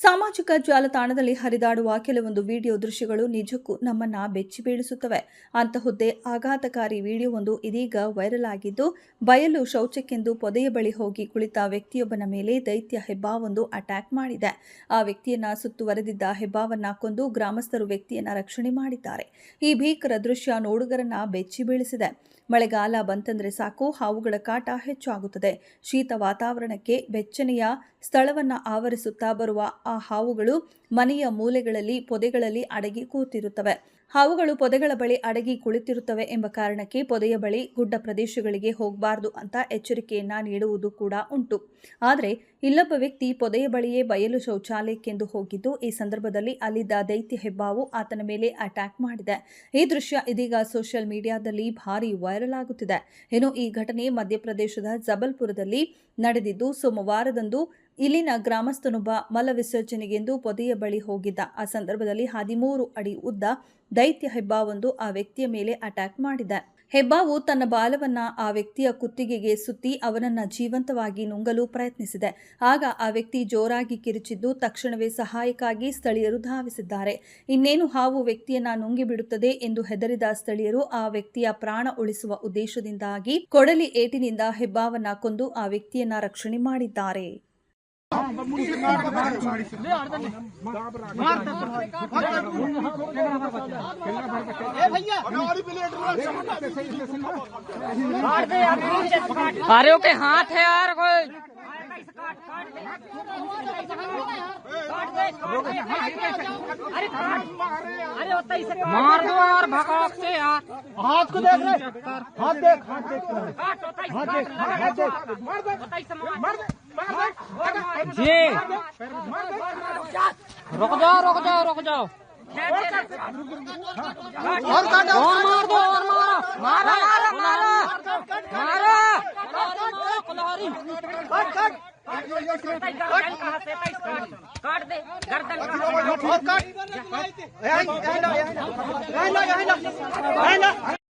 ಸಾಮಾಜಿಕ ಜಾಲತಾಣದಲ್ಲಿ ಹರಿದಾಡುವ ಕೆಲವೊಂದು ವಿಡಿಯೋ ದೃಶ್ಯಗಳು ನಿಜಕ್ಕೂ ನಮ್ಮನ್ನ ಬೆಚ್ಚಿ ಬೀಳಿಸುತ್ತವೆ. ಅಂತಹುದ್ದೇ ಆಘಾತಕಾರಿ ವಿಡಿಯೋವೊಂದು ಇದೀಗ ವೈರಲ್ ಆಗಿದ್ದು, ಬಯಲು ಶೌಚಕ್ಕೆಂದು ಪೊದೆಯ ಬಳಿ ಹೋಗಿ ಕುಳಿತ ವ್ಯಕ್ತಿಯೊಬ್ಬನ ಮೇಲೆ ದೈತ್ಯ ಹೆಬ್ಬಾವೊಂದು ಅಟ್ಯಾಕ್ ಮಾಡಿದೆ. ಆ ವ್ಯಕ್ತಿಯನ್ನ ಸುತ್ತುವರೆದಿದ್ದ ಹೆಬ್ಬಾವನ್ನ ಕೊಂದು ಗ್ರಾಮಸ್ಥರು ವ್ಯಕ್ತಿಯನ್ನ ರಕ್ಷಣೆ ಮಾಡಿದ್ದಾರೆ. ಈ ಭೀಕರ ದೃಶ್ಯ ನೋಡುಗರನ್ನ ಬೆಚ್ಚಿ ಬೀಳಿಸಿದೆ. ಮಳೆಗಾಲ ಬಂತಂದ್ರೆ ಸಾಕು, ಹಾವುಗಳ ಕಾಟ ಹೆಚ್ಚಾಗುತ್ತದೆ. ಶೀತ ವಾತಾವರಣಕ್ಕೆ ಬೆಚ್ಚನೆಯ ಸ್ಥಳವನ್ನ ಆವರಿಸುತ್ತಾ ಬರುವ ಆ ಹಾವುಗಳು ಮನೆಯ ಮೂಲೆಗಳಲ್ಲಿ, ಪೊದೆಗಳಲ್ಲಿ ಅಡಗಿ ಕೂತಿರುತ್ತವೆ. ಹಾವುಗಳು ಪೊದೆಗಳ ಬಳಿ ಅಡಗಿ ಕುಳಿತಿರುತ್ತವೆ ಎಂಬ ಕಾರಣಕ್ಕೆ ಪೊದೆಯ ಬಳಿ, ಗುಡ್ಡ ಪ್ರದೇಶಗಳಿಗೆ ಹೋಗಬಾರದು ಅಂತ ಎಚ್ಚರಿಕೆಯನ್ನ ನೀಡುವುದು ಕೂಡ ಉಂಟು. ಆದರೆ ಇಲ್ಲೊಬ್ಬ ವ್ಯಕ್ತಿ ಪೊದೆಯ ಬಳಿಯೇ ಬಯಲು ಶೌಚಾಲಯಕ್ಕೆಂದು ಹೋಗಿದ್ದು, ಈ ಸಂದರ್ಭದಲ್ಲಿ ಅಲ್ಲಿದ್ದ ದೈತ್ಯ ಹೆಬ್ಬಾವು ಆತನ ಮೇಲೆ ಅಟ್ಯಾಕ್ ಮಾಡಿದೆ. ಈ ದೃಶ್ಯ ಇದೀಗ ಸೋಷಿಯಲ್ ಮೀಡಿಯಾದಲ್ಲಿ ಭಾರಿ ವೈರಲ್ ಆಗುತ್ತಿದೆ. ಇನ್ನು ಈ ಘಟನೆ ಮಧ್ಯಪ್ರದೇಶದ ಜಬಲ್ಪುರದಲ್ಲಿ ನಡೆದಿದ್ದು, ಸೋಮವಾರದಂದು ಇಲ್ಲಿನ ಗ್ರಾಮಸ್ಥನೊಬ್ಬ ಮಲ ವಿಸರ್ಜನೆಗೆಂದು ಪೊದೆಯ ಬಳಿ ಹೋಗಿದ್ದ. ಆ ಸಂದರ್ಭದಲ್ಲಿ 13 ಅಡಿ ಉದ್ದ ದೈತ್ಯ ಹೆಬ್ಬಾವೊಂದು ಆ ವ್ಯಕ್ತಿಯ ಮೇಲೆ ಅಟ್ಯಾಕ್ ಮಾಡಿದೆ. ಹೆಬ್ಬಾವು ತನ್ನ ಬಾಲವನ್ನ ಆ ವ್ಯಕ್ತಿಯ ಕುತ್ತಿಗೆಗೆ ಸುತ್ತಿ ಅವನನ್ನ ಜೀವಂತವಾಗಿ ನುಂಗಲು ಪ್ರಯತ್ನಿಸಿದೆ. ಆಗ ಆ ವ್ಯಕ್ತಿ ಜೋರಾಗಿ ಕಿರುಚಿದ್ದು, ತಕ್ಷಣವೇ ಸಹಾಯಕ್ಕಾಗಿ ಸ್ಥಳೀಯರು ಧಾವಿಸಿದ್ದಾರೆ. ಇನ್ನೇನು ಹಾವು ವ್ಯಕ್ತಿಯನ್ನ ನುಂಗಿಬಿಡುತ್ತದೆ ಎಂದು ಹೆದರಿದ ಸ್ಥಳೀಯರು ಆ ವ್ಯಕ್ತಿಯ ಪ್ರಾಣ ಉಳಿಸುವ ಉದ್ದೇಶದಿಂದಾಗಿ ಕೊಡಲಿ ಏಟಿನಿಂದ ಹೆಬ್ಬಾವನ್ನ ಕೊಂದು ಆ ವ್ಯಕ್ತಿಯನ್ನ ರಕ್ಷಣೆ ಮಾಡಿದ್ದಾರೆ. अरे ओके हाथ है यार कोई मार दो यार भगाओ से यार हाथ को देख रहे हाथ देख जी रुक जाओ और काटो और मार दो और मारो कुल्हाड़ी काट दे गर्दन